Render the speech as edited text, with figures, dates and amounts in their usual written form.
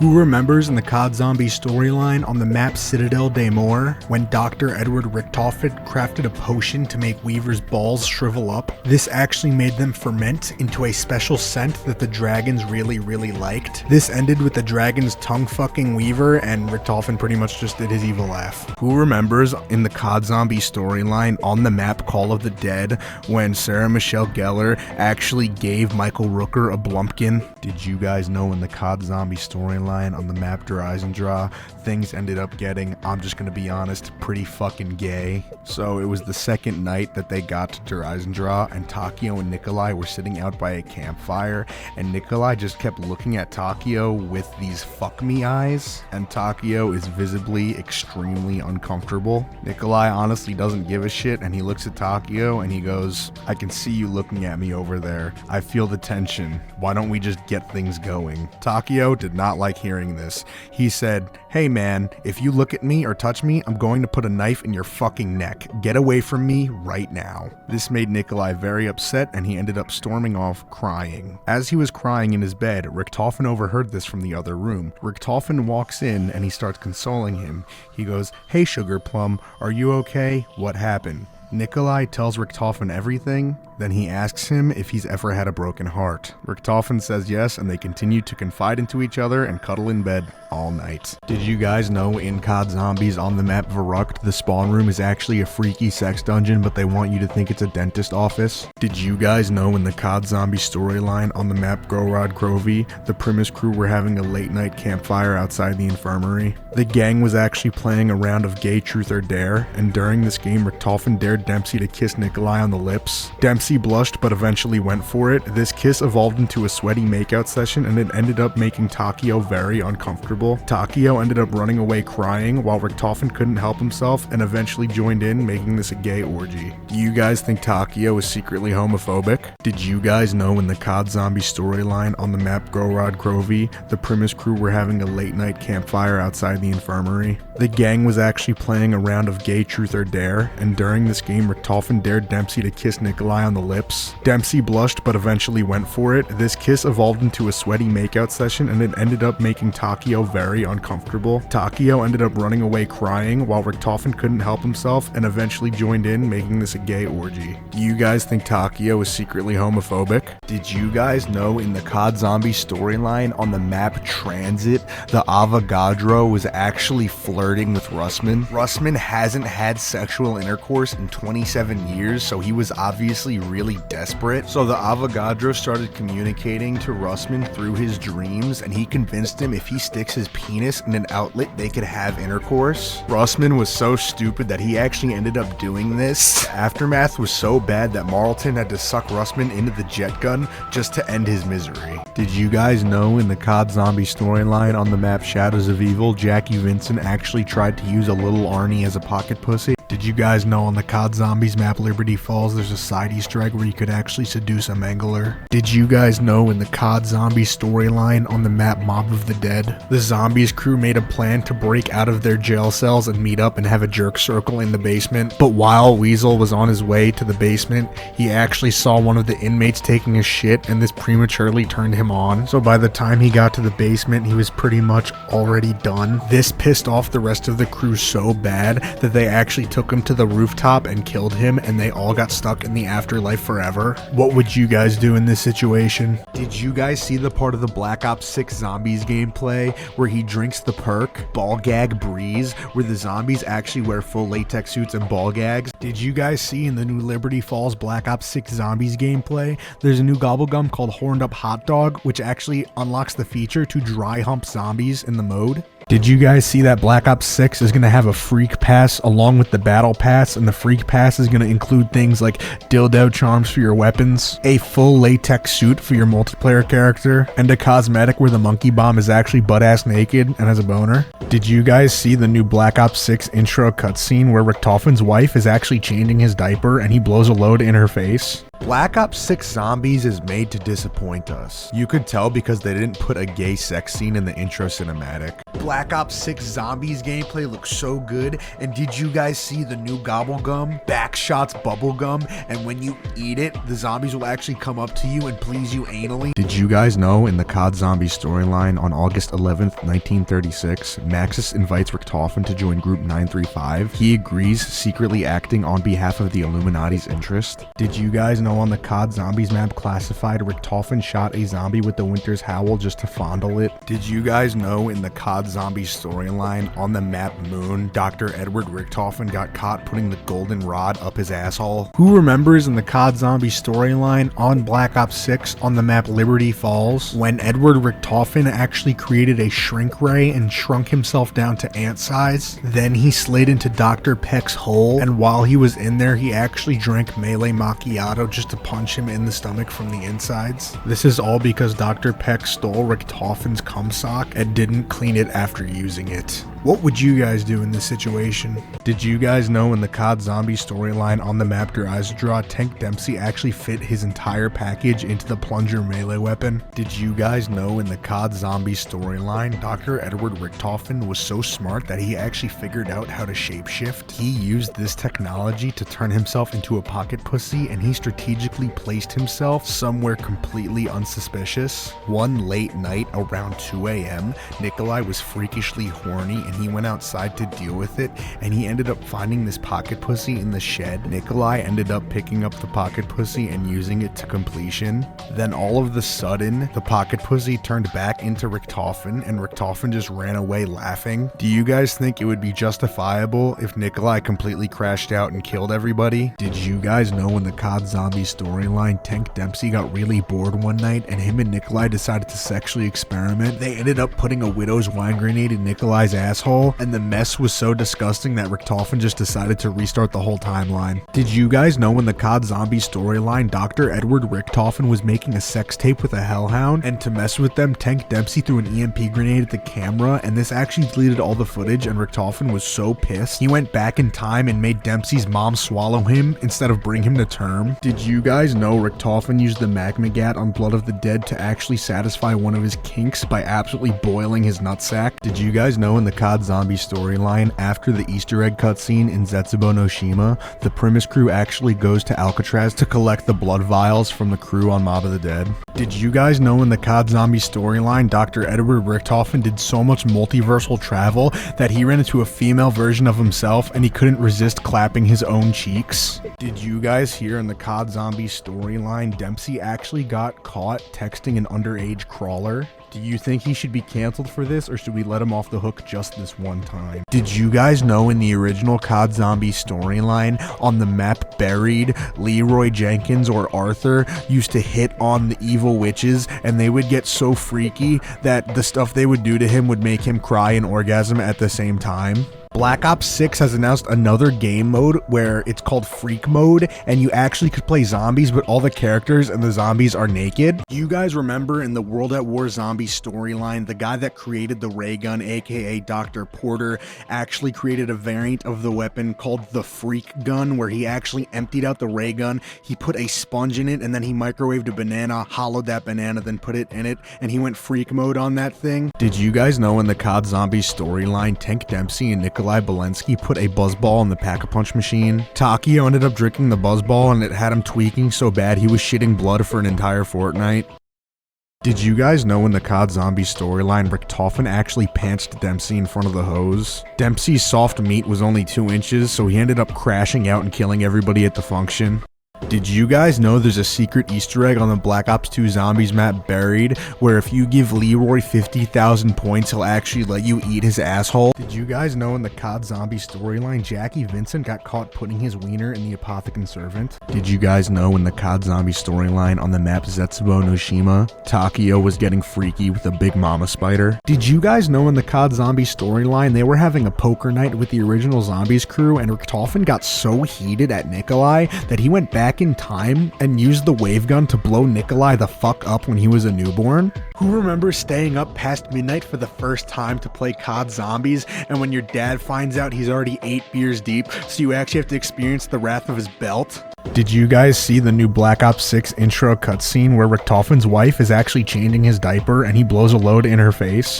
Who remembers in the COD Zombie storyline on the map Citadel des Morts when Dr. Edward Richtofen crafted a potion to make Weaver's balls shrivel up? This actually made them ferment into a special scent that the dragons really liked. This ended with the dragons tongue fucking Weaver, and Richtofen pretty much just did his evil laugh. Who remembers in the COD Zombie storyline on the map Call of the Dead when Sarah Michelle Gellar actually gave Michael Rooker a Blumpkin? Did you guys know in the COD Zombie storyline on the map Der Eisendraw, things ended up getting, I'm just gonna be honest, pretty fucking gay? So it was the second night that they got to Der Eisendraw, and Takio and Nikolai were sitting out by a campfire, and Nikolai just kept looking at Takio with these fuck me eyes, and Takio is visibly extremely uncomfortable. Nikolai honestly doesn't give a shit, and he looks at Takio and he goes, I can see you looking at me over there. I feel the tension. Why don't we just get things going? Takio did not like hearing this. He said, hey man, if you look at me or touch me, I'm going to put a knife in your fucking neck. Get away from me right now. This made Nikolai very upset, and he ended up storming off crying. As he was crying in his bed, Richtofen overheard this from the other room. Richtofen walks in and he starts consoling him. He goes, hey Sugar Plum, are you okay? What happened? Nikolai tells Richtofen everything, then he asks him if he's ever had a broken heart. Richtofen says yes, and they continue to confide into each other and cuddle in bed all night. Did you guys know in COD Zombies on the map Verrucht, the spawn room is actually a freaky sex dungeon, but they want you to think it's a dentist office? Did you guys know in the COD Zombie storyline on the map Gorod Grovey, the Primus crew were having a late night campfire outside the infirmary? The gang was actually playing a round of Gay Truth or Dare, and during this game Richtofen dared Dempsey to kiss Nikolai on the lips. Dempsey blushed but eventually went for it. This kiss evolved into a sweaty makeout session, and it ended up making Takio very uncomfortable. Takio ended up running away crying, while Richtofen couldn't help himself and eventually joined in, making this a gay orgy. Do you guys think Takio is secretly homophobic? Did you guys know in the COD Zombie storyline on the map Gorod Grovey, the Primus crew were having a late night campfire outside the infirmary? The gang was actually playing a round of Gay Truth or Dare, and during this game Richtofen dared Dempsey to kiss Nikolai on the lips. Dempsey blushed but eventually went for it. This kiss evolved into a sweaty makeout session, and it ended up making Takio very uncomfortable. Takio ended up running away crying, while Richtofen couldn't help himself and eventually joined in, making this a gay orgy. Do you guys think Takio is secretly homophobic? Did you guys know in the COD Zombie storyline on the map Transit, the Avogadro was actually flirting with Russman? Russman hasn't had sexual intercourse in 27 years, so he was obviously really desperate. So the Avogadro started communicating to Russman through his dreams, and he convinced him if he sticks his penis in an outlet, they could have intercourse. Russman was so stupid that he actually ended up doing this. The aftermath was so bad that Marlton had to suck Russman into the jet gun just to end his misery. Did you guys know in the COD Zombie storyline on the map Shadows of Evil, Jackie Vincent actually tried to use a little Arnie as a pocket pussy? Did you guys know on the COD Zombies map Liberty Falls there's a side Easter egg where you could actually seduce a Mangler? Did you guys know in the COD Zombie storyline on the map Mob of the Dead, the Zombies crew made a plan to break out of their jail cells and meet up and have a jerk circle in the basement? But while Weasel was on his way to the basement, he actually saw one of the inmates taking a shit, and this prematurely turned him on. So by the time he got to the basement, he was pretty much already done. This pissed off the rest of the crew so bad that they actually took him to the rooftop and killed him, and they all got stuck in the afterlife forever. What would you guys do in this situation? Did you guys see the part of the Black Ops 6 Zombies gameplay where he drinks the perk, Ball Gag Breeze, where the zombies actually wear full latex suits and ball gags? Did you guys see in the new Liberty Falls Black Ops 6 Zombies gameplay, there's a new gobblegum called Horned Up Hot Dog, which actually unlocks the feature to dry hump zombies in the mode? Did you guys see that Black Ops 6 is going to have a Freak Pass along with the Battle Pass, and the Freak Pass is going to include things like dildo charms for your weapons, a full latex suit for your multiplayer character, and a cosmetic where the monkey bomb is actually butt-ass naked and has a boner? Did you guys see the new Black Ops 6 intro cutscene where Richtofen's wife is actually changing his diaper and he blows a load in her face? Black Ops 6 Zombies is made to disappoint us. You could tell because they didn't put a gay sex scene in the intro cinematic. Black Ops 6 Zombies gameplay looks so good, and did you guys see the new gobblegum? Backshots bubblegum, and when you eat it, the zombies will actually come up to you and please you anally. Did you guys know in the COD Zombie storyline on August 11th, 1936, Maxis invites Richtofen to join Group 935? He agrees, secretly acting on behalf of the Illuminati's interest. Did you guys know on the COD Zombies map classified, Richtofen shot a zombie with the Winter's Howl just to fondle it? Did you guys know in the COD Zombie storyline on the map Moon, Dr. Edward Richtofen got caught putting the golden rod up his asshole? Who remembers in the COD Zombie storyline on Black Ops 6 on the map Liberty Falls, when Edward Richtofen actually created a shrink ray and shrunk himself down to ant size? Then he slid into Dr. Peck's hole, and while he was in there, he actually drank melee macchiato just to punch him in the stomach from the insides. This is all because Dr. Peck stole Richtofen's cum sock and didn't clean it after using it. What would you guys do in this situation? Did you guys know in the COD Zombie storyline on the map Der Eisendraht, Tank Dempsey actually fit his entire package into the plunger melee weapon? Did you guys know in the COD Zombie storyline, Dr. Edward Richtofen was so smart that he actually figured out how to shapeshift? He used this technology to turn himself into a pocket pussy, and he strategically placed himself somewhere completely unsuspicious. One late night around 2 a.m., Nikolai was freakishly horny and he went outside to deal with it, and he ended up finding this pocket pussy in the shed. Nikolai ended up picking up the pocket pussy and using it to completion. Then all of the sudden, the pocket pussy turned back into Richtofen, and Richtofen just ran away laughing. Do you guys think it would be justifiable if Nikolai completely crashed out and killed everybody? Did you guys know in the COD Zombie storyline, Tank Dempsey got really bored one night and him and Nikolai decided to sexually experiment? They ended up putting a widow's wine grenade in Nikolai's asshole, and the mess was so disgusting that Richtofen just decided to restart the whole timeline. Did you guys know in the COD Zombie storyline, Dr. Edward Richtofen was making a sex tape with a hellhound, and to mess with them, Tank Dempsey threw an EMP grenade at the camera, and this actually deleted all the footage, and Richtofen was so pissed, he went back in time and made Dempsey's mom swallow him instead of bring him to term. Did you guys know Richtofen used the magma gat on Blood of the Dead to actually satisfy one of his kinks by absolutely boiling his nutsack? Did you guys know in the COD Zombie storyline, after the Easter egg cutscene in Zetsubo no Shima, the Primus crew actually goes to Alcatraz to collect the blood vials from the crew on Mob of the Dead? Did you guys know in the COD Zombie storyline, Dr. Edward Richtofen did so much multiversal travel that he ran into a female version of himself and he couldn't resist clapping his own cheeks? Did you guys hear in the COD Zombie storyline, Dempsey actually got caught texting an underage crawler? Do you think he should be canceled for this, or should we let him off the hook just this one time? Did you guys know in the original COD Zombie storyline, on the map Buried, Leroy Jenkins or Arthur used to hit on the evil witches, and they would get so freaky that the stuff they would do to him would make him cry and orgasm at the same time? Black Ops 6 has announced another game mode where it's called Freak Mode, and you actually could play zombies, but all the characters and the zombies are naked. You guys remember in the World at War zombie storyline, the guy that created the ray gun, aka Dr. Porter, actually created a variant of the weapon called the Freak Gun, where he actually emptied out the ray gun, he put a sponge in it, and then he microwaved a banana, hollowed that banana, then put it in it, and he went Freak Mode on that thing. Did you guys know in the COD Zombie storyline, Tank Dempsey and Nikolai Belensky put a buzzball in the Pack-a-Punch machine? Takio ended up drinking the buzzball and it had him tweaking so bad he was shitting blood for an entire fortnight. Did you guys know in the COD Zombie storyline, Richtofen actually pantsed Dempsey in front of the hose? Dempsey's soft meat was only 2 inches, so he ended up crashing out and killing everybody at the function. Did you guys know there's a secret Easter egg on the Black Ops 2 Zombies map Buried, where if you give Leroy 50,000 points, he'll actually let you eat his asshole? Did you guys know in the COD Zombie storyline, Jackie Vincent got caught putting his wiener in the Apothecon Servant? Did you guys know in the COD Zombie storyline on the map Zetsubo no Shima, Takio was getting freaky with a big mama spider? Did you guys know in the COD Zombie storyline, they were having a poker night with the original Zombies crew, and Richtofen got so heated at Nikolai that he went back in time and used the wave gun to blow Nikolai the fuck up when he was a newborn? Who remembers staying up past midnight for the first time to play COD Zombies, and when your dad finds out he's already 8 beers deep, so you actually have to experience the wrath of his belt? Did you guys see the new Black Ops 6 intro cutscene where Richtofen's wife is actually changing his diaper and he blows a load in her face?